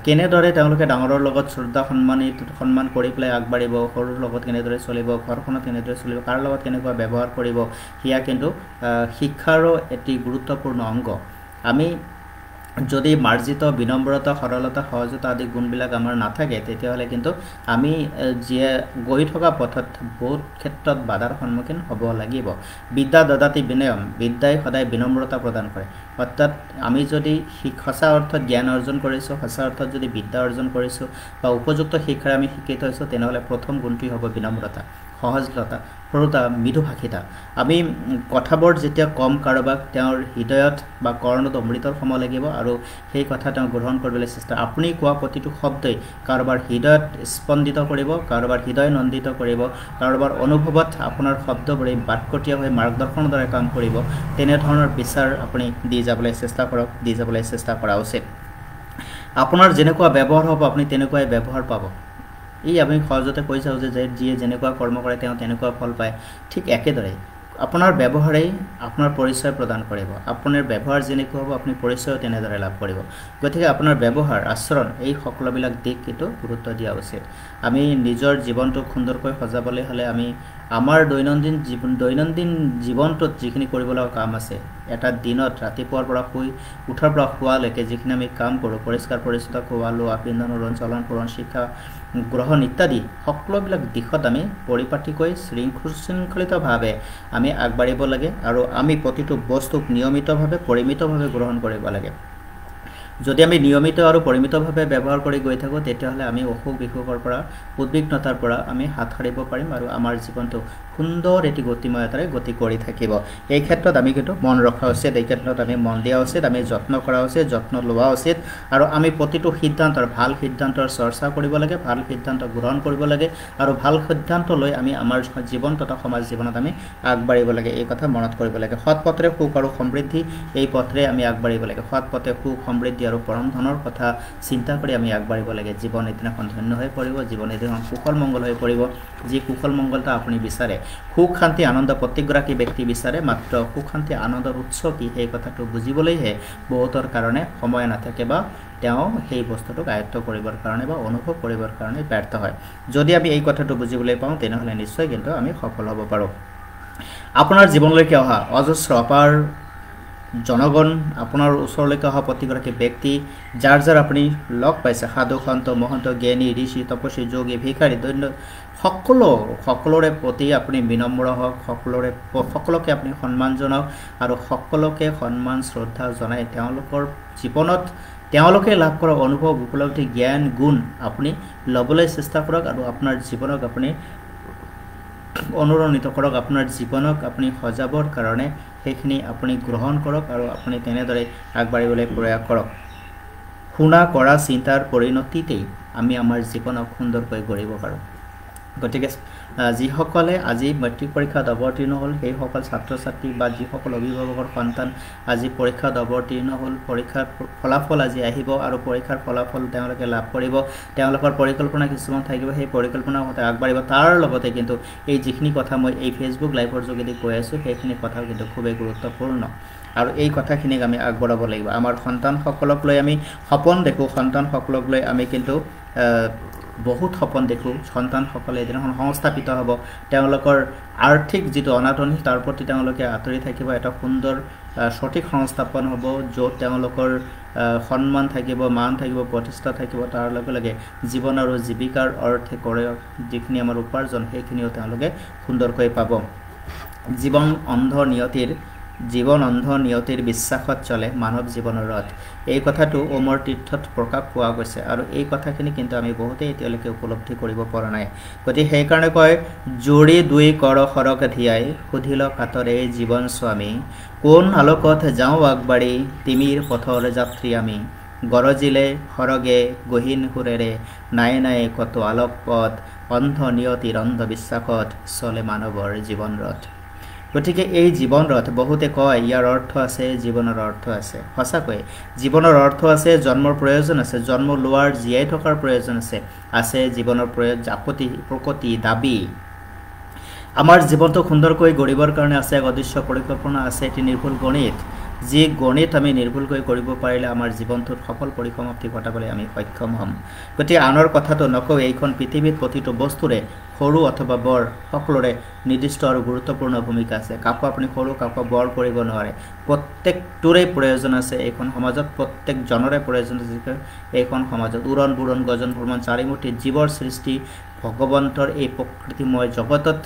কেনেদৰে তেওঁলোকে ডাঙৰৰ লগত শ্ৰদ্ধা সন্মান কৰি পেলাই আগবাঢ়িব, সৰুৰ লগত কেনেদৰে চলিব, ঘৰখনত কেনেদৰে চলিব, কাৰ লগত কেনেকুৱা ব্যৱহাৰ কৰিব, সেয়া কিন্তু শিক্ষাৰো এটি গুৰুত্বপূৰ্ণ অংগ। আমি যদি মাৰ্জিত বিনম্ৰতা, সৰলতা, সহজতা আদি গুণবিলাক আমাৰ নাথাকে, তেতিয়াহ'লে কিন্তু আমি যিয়ে গৈ থকা পথত বহুত ক্ষেত্ৰত বাধাৰ সন্মুখীন হ'ব লাগিব। বিদ্যা দদাতি বিনয়ম, বিদ্যাই সদায় বিনম্ৰতা প্ৰদান কৰে। অৰ্থাৎ আমি যদি সঁচা অৰ্থত জ্ঞান অৰ্জন কৰিছোঁ, সঁচা অৰ্থত যদি বিদ্যা অৰ্জন কৰিছোঁ বা উপযুক্ত শিক্ষাৰে আমি শিক্ষিত হৈছোঁ, তেনেহ'লে প্ৰথম গুণটোৱেই হ'ব বিনম্ৰতা, সহজলতা, সৰুতা, মৃদুভাষিতা। আমি কথাবোৰ যেতিয়া কম কাৰোবাক তেওঁৰ হৃদয়ত বা কৰ্ণত অমৃতৰ সম লাগিব আৰু সেই কথা তেওঁ গ্ৰহণ কৰিবলৈ চেষ্টা, আপুনি কোৱা প্ৰতিটো শব্দই কাৰোবাৰ হৃদয়ত স্পন্দিত কৰিব, কাৰোবাৰ হৃদয় নন্দিত কৰিব, কাৰোবাৰ অনুভৱত আপোনাৰ শব্দবোৰে বাটকটীয়া হৈ মাৰ্গদৰ্শনৰ দৰে কাম কৰিব। তেনেধৰণৰ বিচাৰ আপুনি দি যাবলৈ চেষ্টা কৰক, দি যাবলৈ চেষ্টা কৰা উচিত। আপোনাৰ যেনেকুৱা ব্যৱহাৰ হ'ব আপুনি তেনেকুৱাই ব্যৱহাৰ পাব। এই আমি সহজতে কৈ চাওঁ যে যিয়ে যেনেকুৱা কৰ্ম কৰে তেওঁ তেনেকুৱা ফল পায়। ঠিক একেদৰে আপোনাৰ ব্যৱহাৰেই আপোনাৰ পৰিচয় প্ৰদান কৰিব। আপোনাৰ ব্যৱহাৰ যেনেকুৱা হ'ব আপুনি পৰিচয় তেনেদৰে লাভ কৰিব। গতিকে আপোনাৰ ব্যৱহাৰ, আচৰণ, এই সকলোবিলাক দিশ কিন্তু গুৰুত্ব দিয়া উচিত। আমি নিজৰ জীৱনটোক সুন্দৰকৈ সজাবলৈ হ'লে আমি আমাৰ দৈনন্দিন জীৱনটোত যিখিনি কৰিব লগা কাম আছে, এটা দিনত ৰাতিপুৱাৰ পৰা শুই উঠাৰ পৰা শোৱালৈকে যিখিনি আমি কাম কৰোঁ, পৰিষ্কাৰ পৰিচ্ছন্নতা, খোৱা লোৱা, পিন্ধন উৰণ, চলন ফুৰণ, শিক্ষা গ্ৰহণ ইত্যাদি সকলোবিলাক দিশত আমি পৰিপাটিকৈ শৃংখলিতভাৱে আমি আগবাঢ়িব লাগে আৰু আমি প্ৰতিটো বস্তুক নিয়মিতভাৱে পৰিমিতভাৱে গ্ৰহণ কৰিব লাগে। যদি আমি নিয়মিত আৰু পৰিমিতভাৱে ব্যৱহাৰ কৰি গৈ থাকোঁ, তেতিয়াহ'লে আমি অসুখ বিসুখৰ পৰা, উদ্বিগ্নতাৰ পৰা আমি হাত সাৰিব পাৰিম আৰু আমাৰ জীৱনটো সুন্দৰ এটি গতিময়তাৰে গতি কৰি থাকিব। এই ক্ষেত্ৰত আমি কিন্তু মন ৰখা উচিত, এই ক্ষেত্ৰত আমি মন দিয়া উচিত, আমি যত্ন কৰা উচিত, যত্ন লোৱা উচিত আৰু আমি প্ৰতিটো সিদ্ধান্তৰ, ভাল সিদ্ধান্তৰ চৰ্চা কৰিব লাগে, ভাল সিদ্ধান্ত গ্ৰহণ কৰিব লাগে আৰু ভাল সিদ্ধান্ত লৈ আমি আমাৰ জীৱন তথা সমাজ জীৱনত আমি আগবাঢ়িব লাগে। এই কথা মনত কৰিব লাগে। সৎ পথেৰে সুখ আৰু সমৃদ্ধি, এই পথেৰে আমি আগবাঢ়িব লাগে। সৎ পথে সুখ, সমৃদ্ধি আৰু পৰম ধনৰ কথা চিন্তা কৰি আমি আগবাঢ়িব লাগে। জীৱন এদিনাখন ধন্য হৈ পৰিব, জীৱন এদিনাখন কুশল মংগল হৈ পৰিব। যি কুশল মংগলতা আপুনি বিচাৰে, সুখ শান্তি আনন্দ প্ৰত্যেকগৰাকী ব্যক্তি বিচাৰে, মাত্ৰ সুখ শান্তি আনন্দৰ উৎস কি সেই কথাটো বুজিবলৈহে বহুতৰ কাৰণে সময় নাথাকে বা তেওঁ সেই বস্তুটোক আয়ত্ব কৰিবৰ কাৰণে বা অনুভৱ কৰিবৰ কাৰণে ব্যৰ্থ হয়। যদি আমি এই কথাটো বুজিবলৈ পাওঁ, তেনেহ'লে নিশ্চয় কিন্তু আমি সফল হ'ব পাৰোঁ। আপোনাৰ জীৱনলৈকে অহা অজস্ৰ অপাৰ জনগণ, আপোনাৰ ওচৰলৈকে অহা প্ৰতিগৰাকী ব্যক্তি, যাৰ যাৰ আপুনি লগ পাইছে, সাধু সন্ত মহন্ত, জ্ঞানী ঋষি, তপস্বী, যোগী, ভিক্ষাৰী, দৈন্য, সকলোৰে প্ৰতি আপুনি বিনম্ৰ হওক, সকলোকে আপুনি সন্মান জনাওক আৰু সকলোকে সন্মান শ্ৰদ্ধা জনাই তেওঁলোকৰ জীৱনত তেওঁলোকে লাভ কৰা অনুভৱ, উপলব্ধি, জ্ঞান, গুণ আপুনি ল'বলৈ চেষ্টা কৰক আৰু আপোনাৰ জীৱনক আপুনি অনুৰণিত কৰক। আপোনাৰ জীৱনক আপুনি সজাবৰ কাৰণে সেইখিনি আপুনি গ্ৰহণ কৰক আৰু আপুনি তেনেদৰে আগবাঢ়িবলৈ প্ৰয়াস কৰক। শুনা কৰা চিন্তাৰ পৰিণতিতেই আমি আমাৰ জীৱনক সুন্দৰকৈ গঢ়িব পাৰোঁ। গতিকে যিসকলে আজি মেট্ৰিক পৰীক্ষাত অৱতীৰ্ণ হ'ল, সেইসকল ছাত্ৰ ছাত্ৰী বা যিসকল অভিভাৱকৰ সন্তান আজি পৰীক্ষাত অৱতীৰ্ণ হ'ল, পৰীক্ষাৰ ফলাফল আজি আহিব আৰু পৰীক্ষাৰ ফলাফল তেওঁলোকে লাভ কৰিব, তেওঁলোকৰ পৰিকল্পনা কিছুমান থাকিব, সেই পৰিকল্পনাৰ মতে আগবাঢ়িব। তাৰ লগতে কিন্তু এই যিখিনি কথা মই এই ফেচবুক লাইভৰ যোগেদি কৈ আছোঁ, সেইখিনি কথাও কিন্তু খুবেই গুৰুত্বপূৰ্ণ আৰু এই কথাখিনিক আমি আগবঢ়াব লাগিব। আমাৰ সন্তানসকলক লৈ আমি সপোন দেখোঁ, সন্তানসকলক লৈ আমি কিন্তু বহুত সপোন দেখোঁ সন্তানসকলে এদিনাখন সংস্থাপিত হ'ব তেওঁলোকৰ আৰ্থিক যিটো অনাটনি তাৰ প্ৰতি তেওঁলোকে আঁতৰি থাকিব এটা সুন্দৰ সঠিক সংস্থাপন হ'ব য'ত তেওঁলোকৰ সন্মান থাকিব মান থাকিব প্ৰতিষ্ঠা থাকিব তাৰ লগে লগে জীৱন আৰু জীৱিকাৰ অৰ্থে কৰে যিখিনি আমাৰ উপাৰ্জন সেইখিনিও তেওঁলোকে সুন্দৰকৈ পাব জীৱন অন্ধ নিয়তিৰ বিশ্বাসত চলে মানৱ জীৱনৰ ৰথ এই কথাটো অমৰ তীৰ্থত প্ৰকাশ পোৱা গৈছে আৰু এই কথাখিনি কিন্তু আমি বহুতেই এতিয়ালৈকে উপলব্ধি কৰিব পৰা নাই গতিকে সেইকাৰণে কয় জোৰি দুই কৰ সৰক ধিয়াই সুধিল কাতৰে জীৱন স্বামী কোন আলোকত যাওঁ আগবাঢ়ি তিমিৰ পথৰ যাত্ৰী আমি গৰজিলে সৰগে গহীন সুৰেৰে নাই কত আলোক পথ অন্ধ নিয়তিৰ অন্ধবিশ্বাসত চলে মানৱৰ জীৱন ৰথ গতিকে এই জীৱন ৰথ বহুতে কয় ইয়াৰ অৰ্থ আছে জীৱনৰ অৰ্থ আছে সঁচাকৈ জীৱনৰ অৰ্থ আছে জন্মৰ প্ৰয়োজন আছে জন্ম লোৱাৰ জীয়াই থকাৰ প্ৰয়োজন আছে জীৱনৰ আপত্তি প্ৰকৃতি দাবী আমাৰ জীৱনটো সুন্দৰকৈ গঢ়িবৰ কাৰণে আছে এক অদৃশ্য পৰিকল্পনা আছে এটি নিৰ্ভুল গণিত যি গণিত আমি নিৰ্ভুলকৈ কৰিব পাৰিলে আমাৰ জীৱনটোত সফল পৰিসমাপ্তি ঘটাবলৈ আমি সক্ষম হ'ম গতিকে আনৰ কথাটো নকওঁ এইখন পৃথিৱীত প্ৰতিটো বস্তুৰে সৰু অথবা বৰ সকলোৰে নিৰ্দিষ্ট আৰু গুৰুত্বপূৰ্ণ ভূমিকা আছে কাকো আপুনি সৰু কাকো বৰ কৰিব নোৱাৰে প্ৰত্যেকটোৰে প্ৰয়োজন আছে এইখন সমাজত প্ৰত্যেকজনৰে প্ৰয়োজন আছে এইখন সমাজত উৰণ বুৰণ গজন ভ্ৰমণ চাৰিমুঠি জীৱৰ সৃষ্টি ভগৱন্তৰ এই প্ৰকৃতিময় জগতত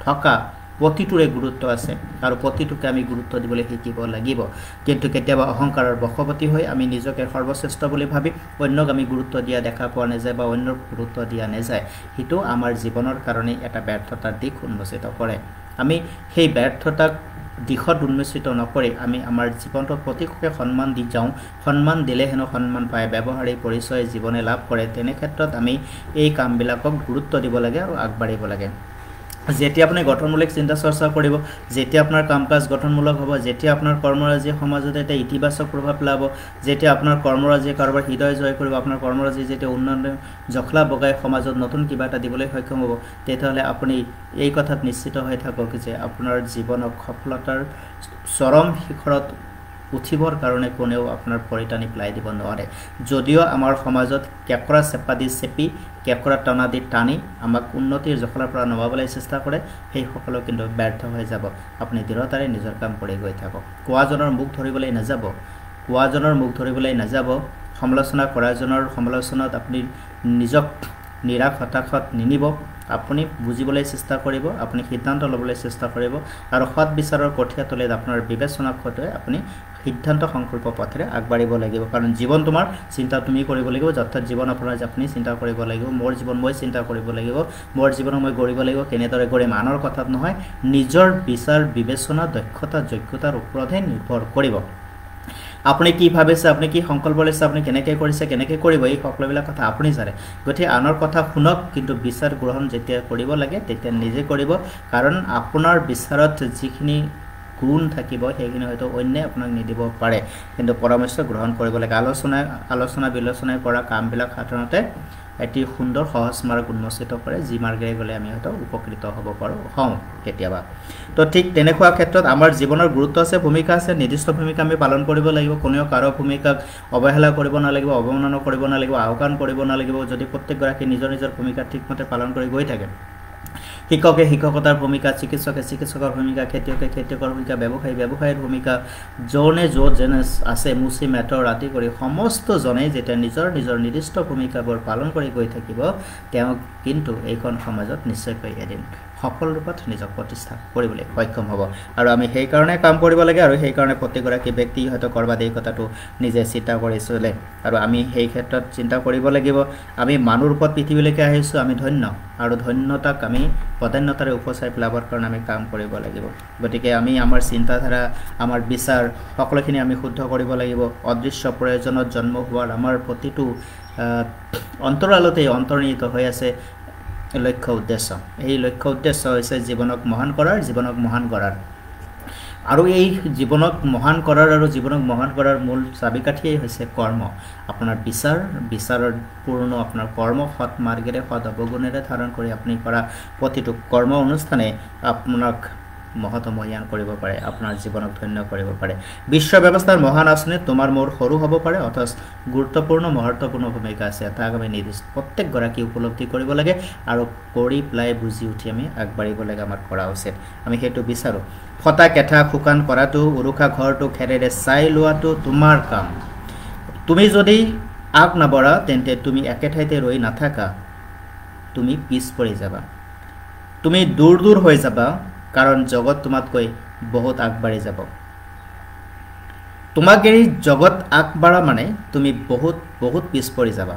থকা প্ৰতিটোৰে গুৰুত্ব আছে আৰু প্ৰতিটোকে আমি গুৰুত্ব দিবলৈ শিকিব লাগিব কিন্তু কেতিয়াবা অহংকাৰৰ বশৱৰ্তী হৈ আমি নিজকে সৰ্বশ্ৰেষ্ঠ বুলি ভাবি অন্যক আমি গুৰুত্ব দিয়া দেখা পোৱা নাযায় বা অন্যৰ গুৰুত্ব দিয়া নাযায় সেইটো আমাৰ জীৱনৰ কাৰণে এটা ব্যৰ্থতাৰ দিশ উন্মোচিত কৰে আমি সেই ব্যৰ্থতাক দিশত উন্মোচিত নকৰি আমি আমাৰ জীৱনটোত প্ৰতিটোকে সন্মান দি যাওঁ সন্মান দিলে হেনো সন্মান পায় ব্যৱহাৰিক পৰিচয় জীৱনে লাভ কৰে তেনে ক্ষেত্ৰত আমি এই কামবিলাকক গুৰুত্ব দিব লাগে আৰু আগবাঢ়িব লাগে যেতিয়া আপুনি গঠনমূলক চিন্তা চৰ্চা কৰিব যেতিয়া আপোনাৰ কাম কাজ গঠনমূলক হ'ব যেতিয়া আপোনাৰ কৰ্মৰাজি সমাজত এটা ইতিবাচক প্ৰভাৱ পেলাব যেতিয়া আপোনাৰ কৰ্মৰাজি কাৰোবাৰ হৃদয় জয় কৰিব আপোনাৰ কৰ্মৰাজি যেতিয়া উন্নয়ন জখলা বগাই সমাজত নতুন কিবা এটা দিবলৈ সক্ষম হ'ব তেতিয়াহ'লে আপুনি এই কথাত নিশ্চিত হৈ থাকক যে আপোনাৰ জীৱনক সফলতাৰ চৰম শিখৰত উঠিবৰ কাৰণে কোনেও আপোনাৰ পৰিটানি পেলাই দিব নোৱাৰে যদিও আমাৰ সমাজত কেঁকৰা চেপা দি চেপি কেঁকৰা টনা দি টানি আমাক উন্নতিৰ জখলাৰ পৰা নমাবলৈ চেষ্টা কৰে সেইসকলেও কিন্তু ব্যৰ্থ হৈ যাব আপুনি দৃঢ়তাৰে নিজৰ কাম কৰি গৈ থাকক কোৱাজনৰ মুখ ধৰিবলৈ নাযাব সমালোচনা কৰাজনৰ সমালোচনাত আপুনি নিজক নিৰাশ হতাশত নিনিব আপুনি বুজিবলৈ চেষ্টা কৰিব আপুনি সিদ্ধান্ত ল'বলৈ চেষ্টা কৰিব আৰু সৎ বিচাৰৰ কঠীয়া তলিত আপোনাৰ বিবেচনা খটুৱাই আপুনি সিদ্ধান্ত সংকল্প পথেৰে আগবাঢ়িব লাগিব কাৰণ জীৱন তোমাৰ চিন্তা তুমি কৰিব লাগিব যথাৎ জীৱন আপোনাৰ আপুনি চিন্তা কৰিব লাগিব মোৰ জীৱন মই চিন্তা কৰিব লাগিব মোৰ জীৱনক মই গঢ়িব লাগিব কেনেদৰে গঢ়িম আনৰ কথাত নহয় নিজৰ বিচাৰ বিবেচনা দক্ষতা যোগ্যতাৰ ওপৰতহে নিৰ্ভৰ কৰিব আপুনি কি ভাবিছে আপুনি কি সংকল্প লৈছে আপুনি কেনেকৈ কৰিছে কেনেকৈ কৰিব এই সকলোবিলাক কথা আপুনি জানে গতিকে আনৰ কথা শুনক কিন্তু বিচাৰ গ্ৰহণ যেতিয়া কৰিব লাগে তেতিয়া নিজে কৰিব কাৰণ আপোনাৰ বিচাৰত যিখিনি গুণ থাকিব সেইখিনি হয়তো অন্যই আপোনাক নিদিব পাৰে কিন্তু পৰামৰ্শ গ্ৰহণ কৰিব লাগে আলোচনা বিলোচনা কৰা কামবিলাক সাধাৰণতে এটি সুন্দৰ সহজ মাৰ্গ উন্মোচিত কৰে যি মাৰ্গেৰে গ'লে আমি হয়তো উপকৃত হ'ব পাৰোঁ হওঁ কেতিয়াবা তো ঠিক তেনেকুৱা ক্ষেত্ৰত আমাৰ জীৱনৰ গুৰুত্ব আছে ভূমিকা আছে নিৰ্দিষ্ট ভূমিকা আমি পালন কৰিব লাগিব কোনেও কাৰো ভূমিকাক অৱহেলা কৰিব নালাগিব অৱমাননা কৰিব নালাগিব আওকাণ কৰিব নালাগিব যদি প্ৰত্যেকগৰাকী নিজৰ ভূমিকা ঠিকমতে পালন কৰি গৈ থাকে শিক্ষকে শিক্ষকতাৰ ভূমিকা চিকিৎসকে চিকিৎসকৰ ভূমিকা খেতিয়কে খেতিয়কৰ ভূমিকা ব্যৱসায়ীৰ ভূমিকা জনে য'ত যেনে আছে মুচি মেটৰ আদি কৰি সমস্তজনে যেতিয়া নিজৰ নিৰ্দিষ্ট ভূমিকাবোৰ পালন কৰি গৈ থাকিব তেওঁ কিন্তু এইখন সমাজত নিশ্চয়কৈ এদিন সফল ৰূপত নিজক প্ৰতিষ্ঠা কৰিবলৈ সক্ষম হ'ব আৰু আমি সেইকাৰণে কাম কৰিব লাগে আৰু সেইকাৰণে প্ৰতিগৰাকী ব্যক্তি হয়তো কৰবাত এই কথাটো নিজে চিন্তা কৰি চলে আৰু আমি সেই ক্ষেত্ৰত চিন্তা কৰিব লাগিব আমি মানুহ ৰূপত পৃথিৱীলৈকে আহিছোঁ আমি ধন্য আৰু ধন্যতাক আমি প্ৰাধান্যতাৰে উপচাই পেলাবৰ কাৰণে আমি কাম কৰিব লাগিব গতিকে আমি আমাৰ চিন্তাধাৰা আমাৰ বিচাৰ সকলোখিনি আমি শুদ্ধ কৰিব লাগিব অদৃশ্য প্ৰয়োজনত জন্ম হোৱাৰ আমাৰ প্ৰতিটো অন্তৰালতে অন্তৰ্নিহিত হৈ আছে লক্ষ্য উদ্দেশ্য এই লক্ষ্য উদ্দেশ্য হৈছে জীৱনক মহান কৰাৰ আৰু এই জীৱনক মহান কৰাৰ আৰু জীৱনক মহান কৰাৰ মূল চাবিকাঠিয়েই হৈছে কৰ্ম আপোনাৰ বিচাৰৰ পূৰ্ণ আপোনাৰ কৰ্ম সৎ মাৰ্গেৰে সৎ অৱগুণেৰে ধাৰণ কৰি আপুনি কৰা প্ৰতিটো কৰ্ম অনুষ্ঠানে আপোনাক মহতমহীয়ান কৰিব পাৰে আপোনাৰ জীৱনক ধন্য কৰিব পাৰে বিশ্ব ব্যৱস্থাৰ মহান আঁচনি তোমাৰ মোৰ সৰু হ'ব পাৰে অথচ গুৰুত্বপূৰ্ণ মহত্বপূৰ্ণ ভূমিকা আছে তাক আমি নিৰ্দিষ্ট প্ৰত্যেকগৰাকী উপলব্ধি কৰিব লাগে আৰু কৰি পেলাই বুজি উঠি আমি আগবাঢ়িব লাগে আমাৰ কৰা উচিত আমি সেইটো বিচাৰোঁ ফটা কেঠা শুকান কৰাটো উৰুখা ঘৰটো খেৰেৰে চাই লোৱাটো তোমাৰ কাম তুমি যদি আগ নবঢ়া তেন্তে তুমি একে ঠাইতে ৰৈ নাথাকা তুমি পিছ পৰি যাবা তুমি দূৰ দূৰ হৈ যাবা কাৰণ জগত তোমাতকৈ বহুত আগবাঢ়ি যাব তোমাক এই জগত আগবাঢ়া মানে তুমি বহুত বহুত পিছ পৰি যাবা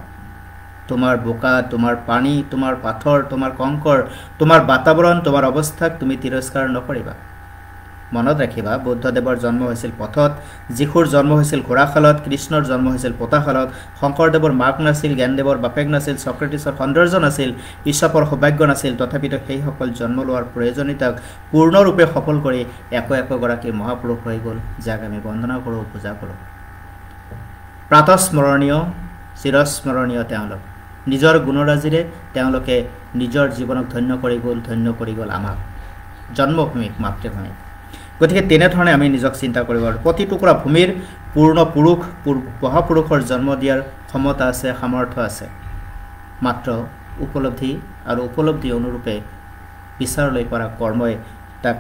তোমাৰ বোকা তোমাৰ পানী তোমাৰ পাথৰ তোমাৰ কংকৰ তোমাৰ বাতাবৰণ তোমাৰ অৱস্থাক তুমি তিৰস্কাৰ নকৰিবা মনত ৰাখিবা বুদ্ধদেৱৰ জন্ম হৈছিল পথত যীশুৰ জন্ম হৈছিল ঘোঁৰাশালত কৃষ্ণৰ জন্ম হৈছিল পোতাশালত শংকৰদেৱৰ মাক নাছিল জ্ঞানদেৱৰ বাপেক নাছিল সক্ৰেটিছৰ সৌন্দৰ্য নাছিল ঈশপৰ সৌভাগ্য নাছিল তথাপিতো সেইসকল জন্ম লোৱাৰ প্ৰয়োজনীয়তাক পূৰ্ণৰূপে সফল কৰি একোগৰাকী মহাপুৰুষ হৈ গ'ল যাক আমি বন্দনা কৰোঁ পূজা কৰোঁ প্ৰাতঃস্মৰণীয় চিৰস্মৰণীয় তেওঁলোক নিজৰ গুণৰাজিৰে তেওঁলোকে নিজৰ জীৱনক ধন্য কৰি গ'ল আমাক জন্মভূমিক মাতৃভূমিক গতিকে তেনেধৰণে আমি নিজক চিন্তা কৰিব পাৰোঁ প্ৰতি টুকুৰা ভূমিৰ পূৰ্ণ পুৰুষ মহাপুৰুষৰ জন্ম দিয়াৰ ক্ষমতা আছে সামৰ্থ্য আছে মাত্ৰ উপলব্ধি অনুৰূপে বিচাৰলৈ কৰা কৰ্মই তাক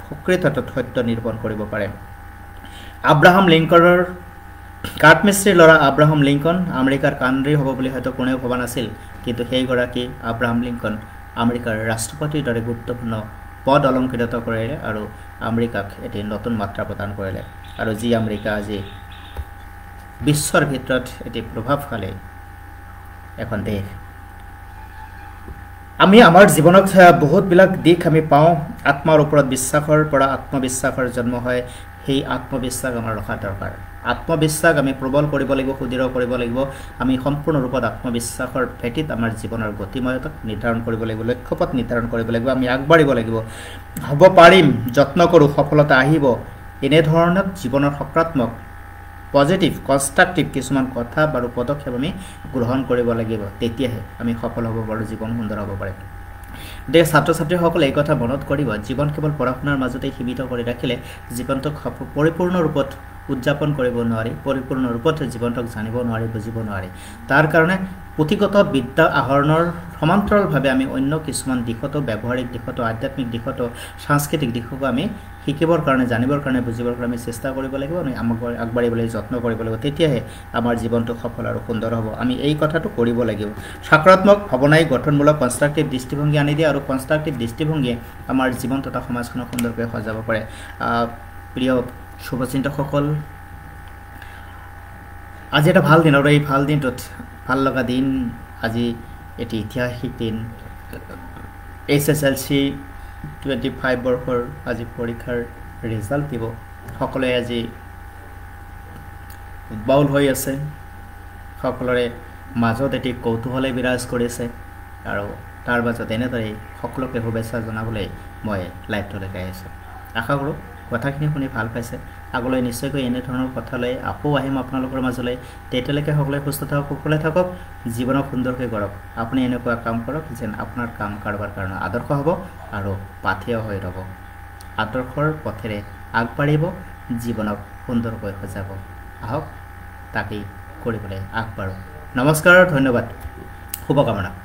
প্ৰকৃত সত্য নিৰূপণ কৰিব পাৰে আব্ৰাহাম লিংকনৰ কাঠমিস্ত্ৰীৰ ল'ৰা আব্ৰাহাম লিংকন আমেৰিকাৰ কাণ্ডাৰী হ'ব বুলি হয়তো কোনেও ভবা নাছিল কিন্তু সেইগৰাকী আব্ৰাহাম লিংকন আমেৰিকাৰ ৰাষ্ট্ৰপতিৰ দৰে গুৰুত্বপূৰ্ণ পদ অলংকৃত কৰিলে আৰু আমেৰিকাক এটি নতুন মাত্ৰা প্ৰদান কৰিলে আৰু যি আমেৰিকা আজি বিশ্বৰ ভিতৰত এটি প্ৰভাৱশালী এখন দেশ আমি আমাৰ জীৱনত বহুতবিলাক দিশ আমি পাওঁ আত্মাৰ ওপৰত বিশ্বাসৰ পৰা আত্মবিশ্বাসৰ জন্ম হয় সেই আত্মবিশ্বাস আমাৰ ৰখা দৰকাৰ আত্মবিশ্বাস আমি প্ৰবল কৰিব লাগিব সুদৃঢ় কৰিব লাগিব আমি সম্পূৰ্ণ ৰূপত আত্মবিশ্বাসৰ ভেটিত আমাৰ জীৱনৰ গতিময়তাক নিৰ্ধাৰণ কৰিব লাগিব লক্ষ্যপথ নিৰ্ধাৰণ কৰিব লাগিব আমি আগবাঢ়িব লাগিব হ'ব পাৰিম যত্ন কৰোঁ সফলতা আহিব এনেধৰণৰ জীৱনৰ সকাৰাত্মক পজিটিভ কনষ্ট্ৰাকটিভ কিছুমান কথা বাৰু পদক্ষেপ আমি গ্ৰহণ কৰিব লাগিব তেতিয়াহে আমি সফল হ'ব পাৰোঁ জীৱন সুন্দৰ হ'ব পাৰে গতিকে ছাত্ৰ ছাত্ৰীসকলে এই কথা মনত কৰিব জীৱন কেৱল পঢ়া শুনাৰ মাজতে সীমিত কৰি ৰাখিলে জীৱনটোক পৰিপূৰ্ণ ৰূপত উদযাপন কৰিব নোৱাৰি পৰিপূৰ্ণ ৰূপত জীৱনটোক জানিব নোৱাৰি বুজিব নোৱাৰি তাৰ কাৰণে পুথিগত বিদ্যা আহৰণৰ সমান্তৰালভাৱে আমি অন্য কিছুমান দিশতো ব্যৱহাৰিক দিশতো আধ্যাত্মিক দিশতো সাংস্কৃতিক দিশতো আমি শিকিবৰ কাৰণে জানিবৰ কাৰণে বুজিবৰ কাৰণে আমি চেষ্টা কৰিব লাগিব আমি আগবাঢ়িবলৈ যত্ন কৰিব লাগিব তেতিয়াহে আমাৰ জীৱনটো সফল আৰু সুন্দৰ হ'ব আমি এই কথাটো কৰিব লাগিব সকাৰাত্মক ভাৱনাই গঠনমূলক কনষ্ট্ৰাকটিভ দৃষ্টিভংগী আনি দিয়ে আৰু কনষ্ট্ৰাকটিভ দৃষ্টিভংগীয়ে আমাৰ জীৱন তথা সমাজখনক সুন্দৰকৈ সজাব পাৰে প্ৰিয় শুভচিন্তকসকল আজি এটা ভাল দিন আৰু এই ভাল দিনটোত ভাল লগা দিন আজি এটি ঐতিহাসিক দিন SSLC 25 বৰ্ষৰ আজি পৰীক্ষাৰ ৰিজাল্ট দিব সকলোৱে আজি উদ্বাউল হৈ আছে সকলোৰে মাজত এটি কৌতূহলে বিৰাজ কৰিছে আৰু তাৰ মাজত এনেদৰে সকলোকে শুভেচ্ছা জনাবলৈ মই লাইভটোলৈকে আহিছোঁ আশা কৰোঁ কথাখিনি শুনি ভাল পাইছে আগলৈ নিশ্চয়কৈ এনেধৰণৰ কথা লৈ আকৌ আহিম আপোনালোকৰ মাজলৈ তেতিয়ালৈকে সকলোৱে সুস্থ থাকক কুশলে থাকক জীৱনক সুন্দৰকৈ কৰক আপুনি এনেকুৱা কাম কৰক যেন আপোনাৰ কাম কাৰোবাৰ কাৰণে আদৰ্শ হ'ব আৰু পাথেয় হৈ ৰ'ব আদৰ্শৰ পথেৰে আগবাঢ়িব জীৱনক সুন্দৰকৈ সজাব আহক তাকেই কৰিবলৈ আগবাঢ়ো নমস্কাৰ ধন্যবাদ শুভকামনা